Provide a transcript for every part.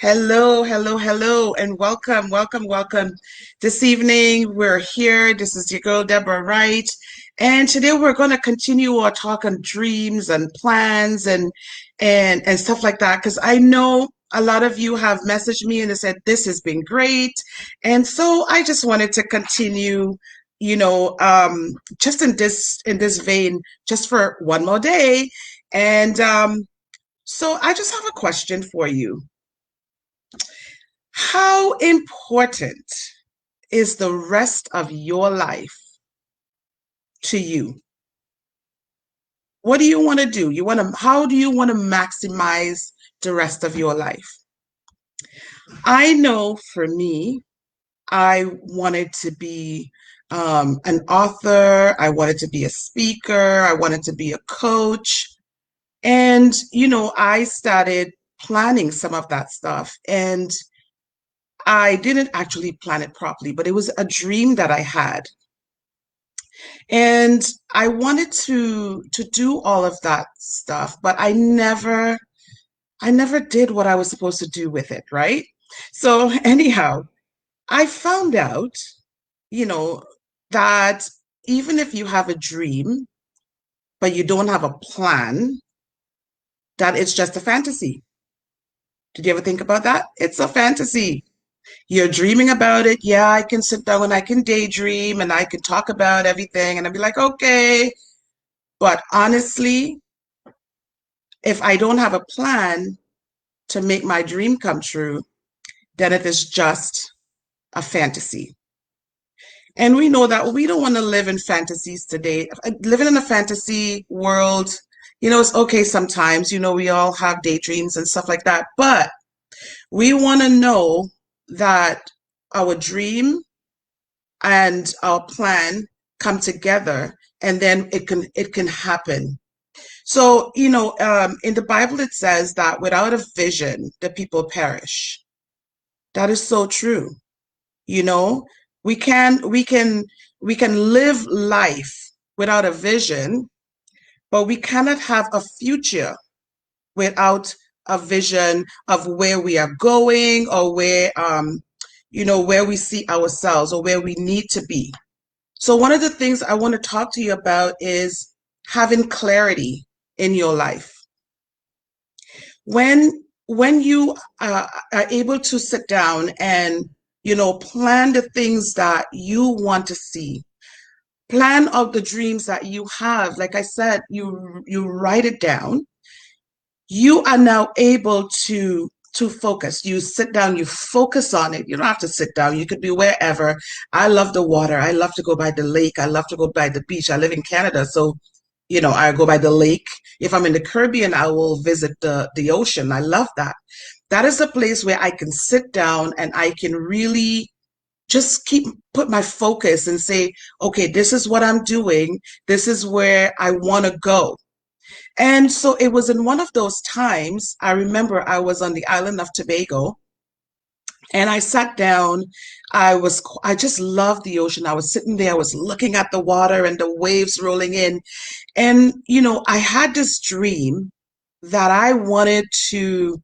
Hello, hello, hello, and welcome, welcome, welcome. This evening we're here. This is your girl Deborah Wright, and today we're going to continue our talk on dreams and plans and stuff like that. Because I know a lot of you have messaged me and they said this has been great, and so I just wanted to continue. Just in this vein, just for one more day, and so I just have a question for you. How important is the rest of your life to you? What do you want to do? How do you want to maximize the rest of your life? I know for me, I wanted to be an author. I wanted to be a speaker. I wanted to be a coach. And, I started planning some of that stuff. And I didn't actually plan it properly, but it was a dream that I had. And I wanted to do all of that stuff, but I never did what I was supposed to do with it, right? So anyhow, I found out, you know, that even if you have a dream, but you don't have a plan, that it's just a fantasy. Did you ever think about that? It's a fantasy. You're dreaming about it. Yeah, I can sit down and I can daydream and I can talk about everything and I'll be like, okay. But honestly, if I don't have a plan to make my dream come true, then it is just a fantasy. And we know that we don't want to live in fantasies today. Living in a fantasy world, it's okay sometimes. We all have daydreams and stuff like that. But we want to know that our dream and our plan come together and then it can happen. So, in the Bible, it says that without a vision, the people perish. That is so true. You know, we can we can we can live life without a vision, but we cannot have a future without a vision of where we are going or where we see ourselves or where we need to be. So one of the things I want to talk to you about is having clarity in your life. When you are able to sit down and plan the things that you want to see, plan out the dreams that you have, like I said, you write it down. You are now able to focus. You sit down, you focus on it. You don't have to sit down. You could be wherever. I love the water. I love to go by the lake. I love to go by the beach. I live in Canada, so I go by the lake. If I'm in the Caribbean, I will visit the ocean. I love that. That is a place where I can sit down and I can really just put my focus and say, okay, this is what I'm doing. This is where I want to go. And so it was in one of those times, I remember I was on the island of Tobago and I sat down. I just loved the ocean. I was sitting there, I was looking at the water and the waves rolling in. And, I had this dream that I wanted to,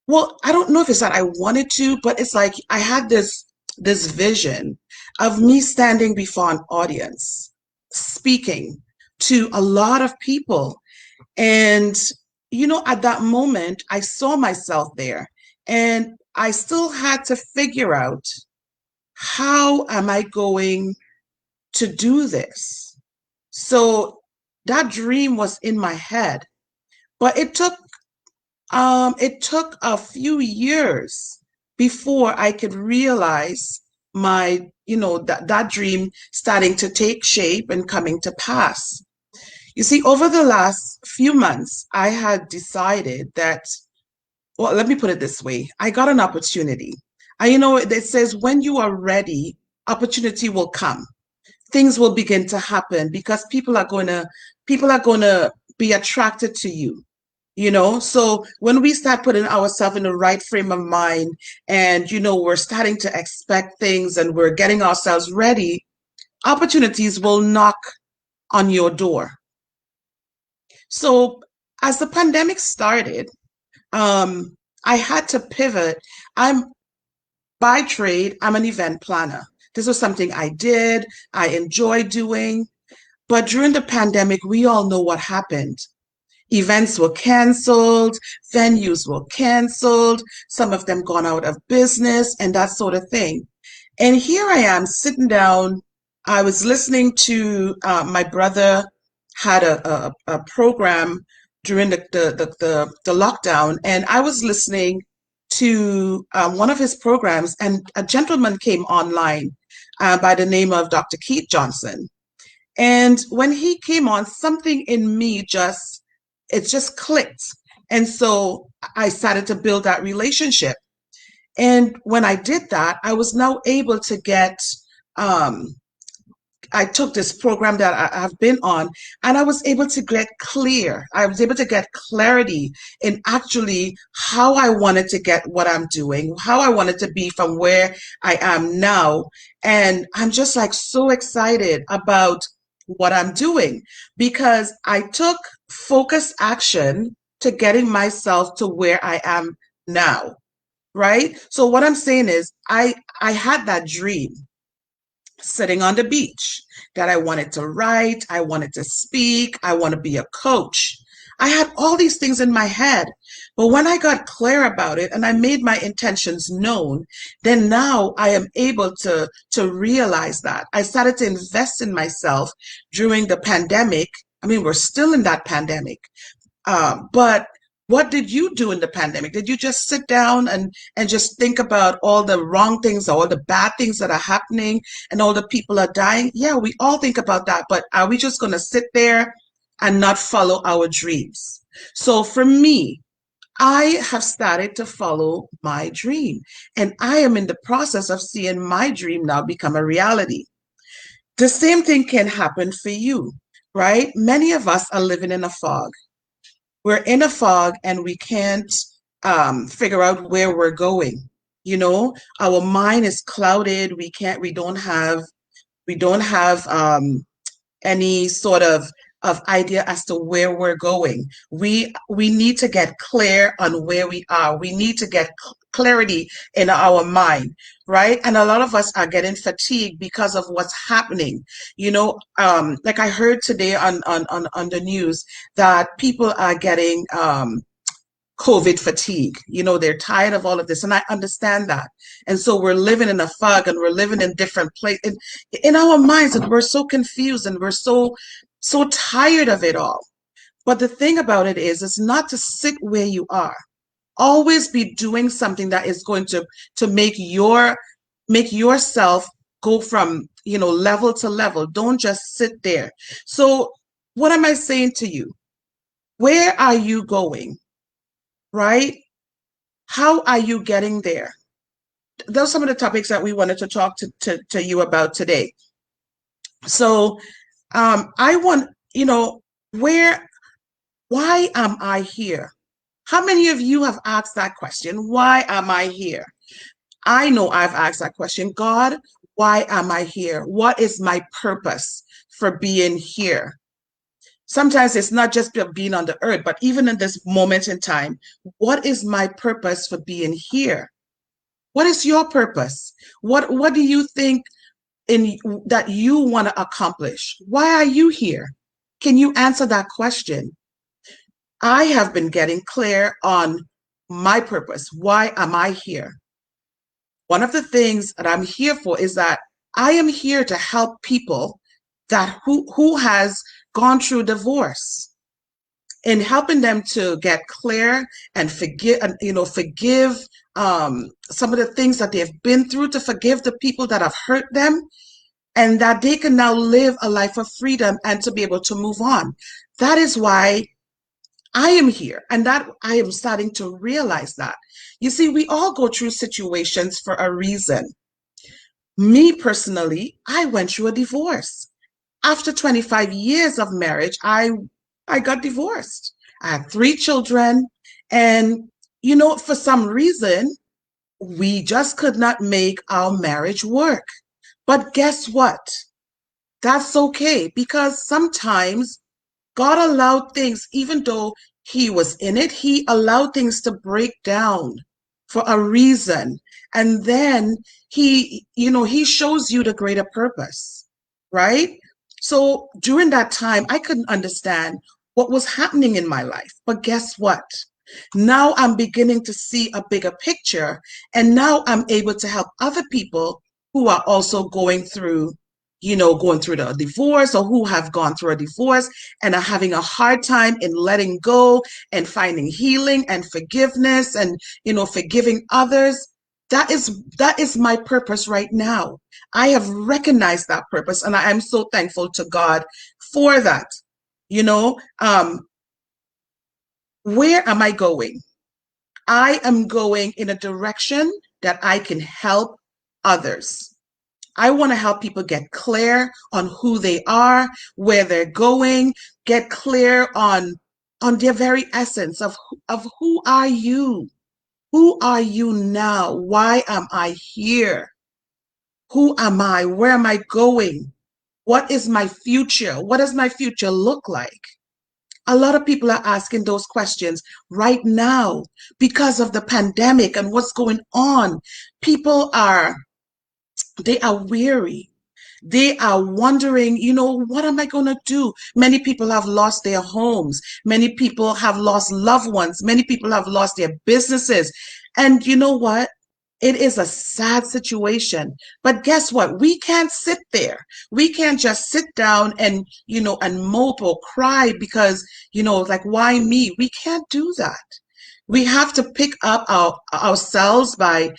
well, I don't know if it's that I wanted to, but it's like I had this vision of me standing before an audience, speaking to a lot of people. And, at that moment, I saw myself there and I still had to figure out how am I going to do this? So that dream was in my head, but it took a few years before I could realize that dream starting to take shape and coming to pass. You see, over the last few months, I had decided that, well, let me put it this way. I got an opportunity. And it says when you are ready, opportunity will come. Things will begin to happen because people are going to be attracted to you. So when we start putting ourselves in the right frame of mind and we're starting to expect things and we're getting ourselves ready, opportunities will knock on your door. So as the pandemic started, um, I had to pivot. I'm by trade, I'm an event planner. This was something I did, I enjoyed doing. But during the pandemic, we all know what happened. Events were canceled, venues were canceled, some of them gone out of business, and that sort of thing. And here I am sitting down. I was listening to my brother had a program during the lockdown, and I was listening to one of his programs, and a gentleman came online by the name of Dr. Keith Johnson. And when he came on, something in me just clicked. And so I started to build that relationship. And when I did that, I was now able to get, um, I took this program that have been on, and I was able to get clear. I was able to get clarity in actually how I wanted to get what I'm doing, how I wanted to be from where I am now. And I'm just like so excited about what I'm doing because I took focused action to getting myself to where I am now, right? So what I'm saying is I had that dream sitting on the beach that I wanted to write, I wanted to speak, I want to be a coach. I had all these things in my head. But when I got clear about it and I made my intentions known, then now I am able to realize that. I started to invest in myself during the pandemic. I mean, we're still in that pandemic. But what did you do in the pandemic? Did you just sit down and just think about all the wrong things, all the bad things that are happening, and all the people are dying? Yeah, we all think about that, but are we just going to sit there and not follow our dreams? So for me, I have started to follow my dream, and I am in the process of seeing my dream now become a reality. The same thing can happen for you, right? Many of us are living in a fog. We're in a fog and we can't figure out where we're going. You know, our mind is clouded. We don't have any sort of idea as to where we're going. We need to get clear on where we are. We need to get clarity in our mind, right? And a lot of us are getting fatigued because of what's happening. Like I heard today on the news that people are getting COVID fatigue. They're tired of all of this, and I understand that. And so we're living in a fog, and we're living in different places in our minds, and we're so confused, and we're so tired of it all. But the thing about it is, it's not to sit where you are. Always be doing something that is going to make yourself go from level to level. Don't just sit there. So what am I saying to you? Where are you going? Right? How are you getting there? Those are some of the topics that we wanted to talk to you about today. So I want, why am I here? How many of you have asked that question? Why am I here? I know I've asked that question. God, why am I here? What is my purpose for being here? Sometimes it's not just being on the earth, but even in this moment in time, what is my purpose for being here? What is your purpose? What do you think in that you want to accomplish? Why are you here? Can you answer that question? I have been getting clear on my purpose. Why am I here? One of the things that I'm here for is that I am here to help people that who has gone through divorce, in helping them to get clear and forgive some of the things that they've been through, to forgive the people that have hurt them, and that they can now live a life of freedom and to be able to move on. That is why I am here, and that I am starting to realize that. You see, we all go through situations for a reason. Me personally, I went through a divorce. After 25 years of marriage, I got divorced. I had 3 children, and for some reason, we just could not make our marriage work. But guess what? That's okay, because sometimes God allowed things, even though He was in it. He allowed things to break down for a reason. And then he shows you the greater purpose, right? So during that time, I couldn't understand what was happening in my life. But guess what? Now I'm beginning to see a bigger picture, and now I'm able to help other people who are also going through the divorce, or who have gone through a divorce and are having a hard time in letting go and finding healing and forgiveness and, forgiving others. That is my purpose right now. I have recognized that purpose, and I am so thankful to God for that. You know, where am I going? I am going in a direction that I can help others. I want to help people get clear on who they are, where they're going, get clear on their very essence of who are you? Who are you now? Why am I here? Who am I? Where am I going? What is my future? What does my future look like? A lot of people are asking those questions right now because of the pandemic and what's going on. People they are weary. They are wondering, what am I going to do? Many people have lost their homes. Many people have lost loved ones. Many people have lost their businesses. And you know what? It is a sad situation. But guess what? We can't sit there. We can't just sit down and mope or cry because, like, why me? We can't do that. We have to pick up ourselves by,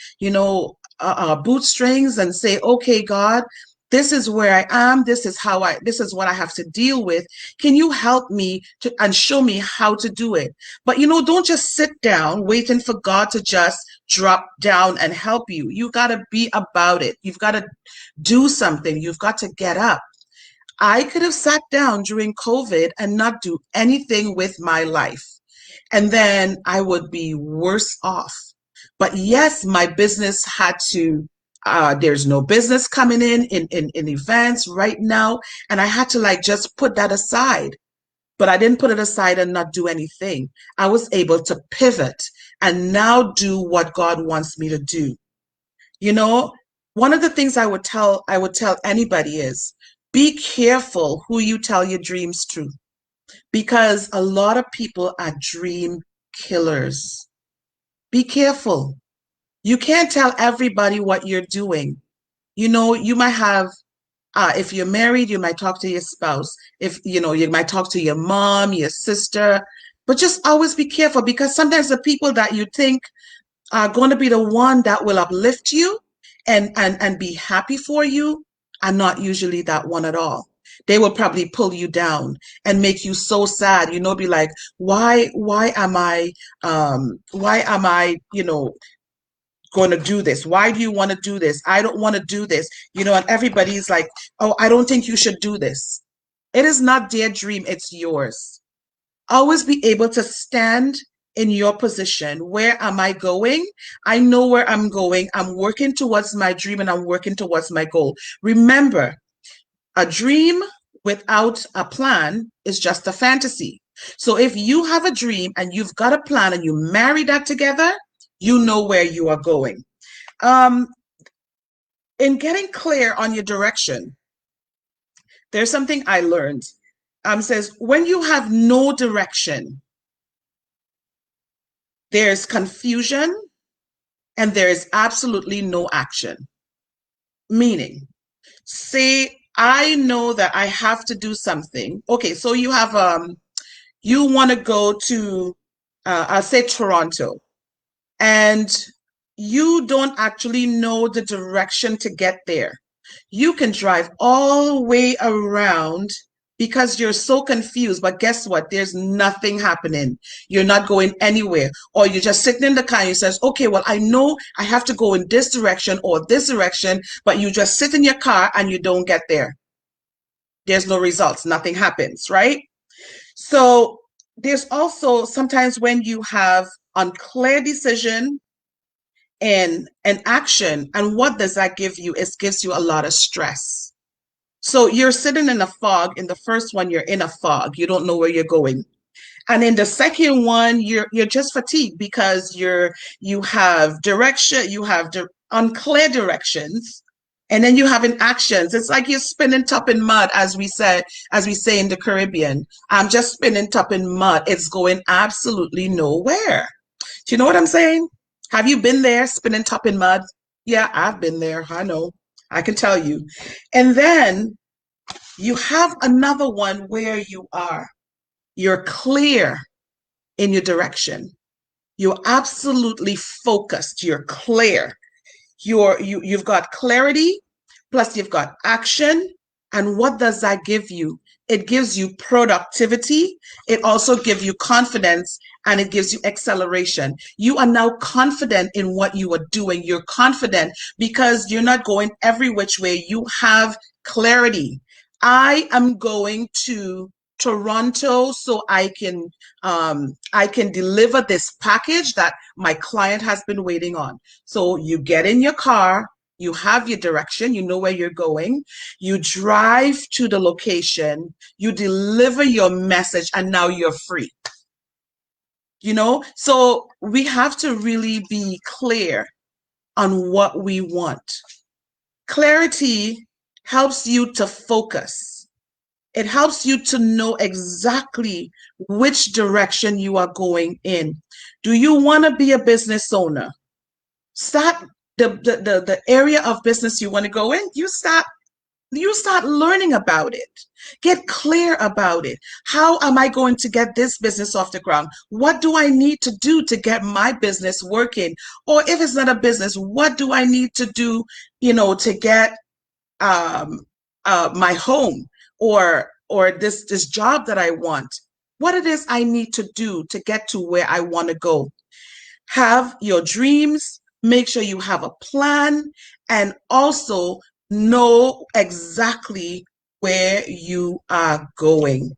our bootstrings and say, okay, God, this is where I am. This is what I have to deal with. Can you help me and show me how to do it? But, don't just sit down waiting for God to just drop down and help you. You got to be about it. You've got to do something. You've got to get up. I could have sat down during COVID and not do anything with my life, and then I would be worse off. But yes, my business had to, there's no business coming in events right now. And I had to like just put that aside. But I didn't put it aside and not do anything. I was able to pivot and now do what God wants me to do. You know, one of the things I would tell anybody is be careful who you tell your dreams to, because a lot of people are dream killers. Be careful. You can't tell everybody what you're doing. You might have, if you're married, you might talk to your spouse. If, you might talk to your mom, your sister, but just always be careful, because sometimes the people that you think are going to be the one that will uplift you and be happy for you are not usually that one at all. They will probably pull you down and make you so sad, be like, why am I going to do this? Why do you want to do this? I don't want to do this, and everybody's like, oh, I don't think you should do this. It is not their dream, it's yours. Always be able to stand in your position. Where am I going? I know where I'm going. I'm working towards my dream and I'm working towards my goal. Remember, a dream without a plan is just a fantasy. So if you have a dream and you've got a plan and you marry that together, you know where you are going. Um, in getting clear on your direction, there's something I learned. Says when you have no direction, there's confusion and there is absolutely no action. Meaning, say I know that I have to do something. Okay, so you want to go to I'll say Toronto, and you don't actually know the direction to get there. You can drive all the way around because you're so confused. But guess what? There's nothing happening. You're not going anywhere. Or you're just sitting in the car and you says, okay, well, I know I have to go in this direction or this direction, but you just sit in your car and you don't get there. There's no results. Nothing happens, right? So there's also sometimes when you have unclear decision and action, and what does that give you? It gives you a lot of stress. So you're sitting in a fog. In the first one, you're in a fog. You don't know where you're going. And in the second one, you're just fatigued because you have direction, you have unclear directions, and then you have inactions. It's like you're spinning top in mud, as we say in the Caribbean. I'm just spinning top in mud. It's going absolutely nowhere. Do you know what I'm saying? Have you been there, spinning top in mud? Yeah, I've been there. I know. I can tell you. And then you have another one where you're clear in your direction. You're absolutely focused. You're clear. You've got clarity, plus you've got action. And what does that give you? It gives you productivity. It also gives you confidence, and it gives you acceleration. You are now confident in what you are doing. You're confident because you're not going every which way. You have clarity. I am going to Toronto so I can deliver this package that my client has been waiting on. So you get in your car, you have your direction, you know where you're going, you drive to the location, you deliver your message, and now you're free. So we have to really be clear on what we want. Clarity helps you to focus. It helps you to know exactly which direction you are going in. Do you want to be a business owner? Start the area of business you want to go in. You start learning about it. Get clear about it. How am I going to get this business off the ground? What do I need to do to get my business working? Or if it's not a business, what do I need to do, to get my home or this job that I want? What it is I need to do to get to where I want to go. Have your dreams, make sure you have a plan, and also know exactly where you are going.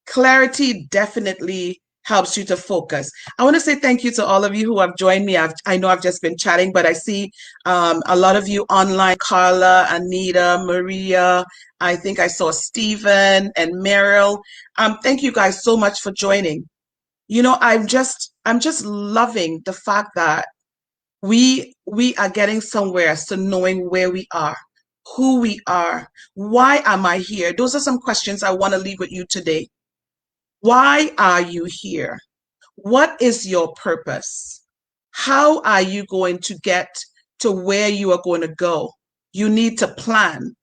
Clarity definitely helps you to focus. I want to say thank you to all of you who have joined me. I know I've just been chatting, but I see a lot of you online: Carla, Anita, Maria. I think I saw Stephen and Meryl. Thank you guys so much for joining. I'm just loving the fact that we are getting somewhere as to knowing where we are, who we are. Why am I here? Those are some questions I want to leave with you today. Why are you here? What is your purpose? How are you going to get to where you are going to go? You need to plan.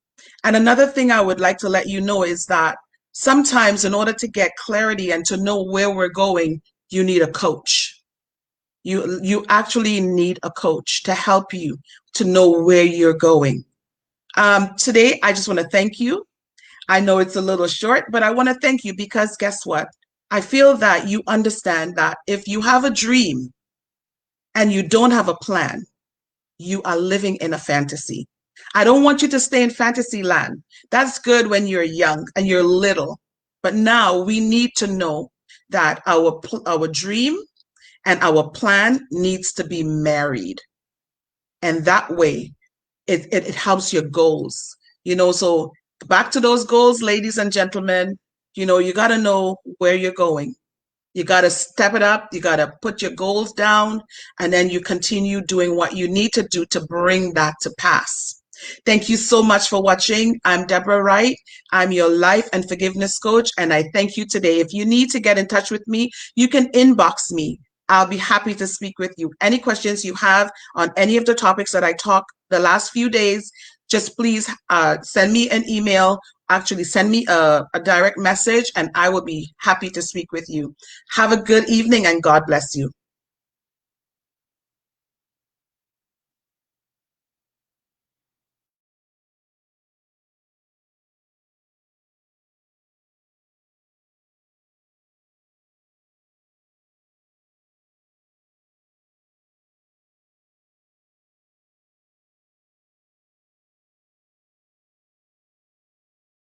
And another thing I would like to let you know is that sometimes in order to get clarity and to know where we're going, you need a coach. You actually need a coach to help you to know where you're going. Today, I just want to thank you. I know it's a little short, but I want to thank you because guess what? I feel that you understand that if you have a dream and you don't have a plan, you are living in a fantasy. I don't want you to stay in fantasy land. That's good when you're young and you're little. But now we need to know that our dream and our plan needs to be married. And that way, it helps your goals. So back to those goals, ladies and gentlemen, you got to know where you're going. You got to step it up. You got to put your goals down, and then you continue doing what you need to do to bring that to pass. Thank you so much for watching. I'm Deborah Wright. I'm your life and forgiveness coach, and I thank you today. If you need to get in touch with me, you can inbox me. I'll be happy to speak with you. Any questions you have on any of the topics that I talked the last few days, just please send me an email. Actually, send me a direct message, and I will be happy to speak with you. Have a good evening, and God bless you.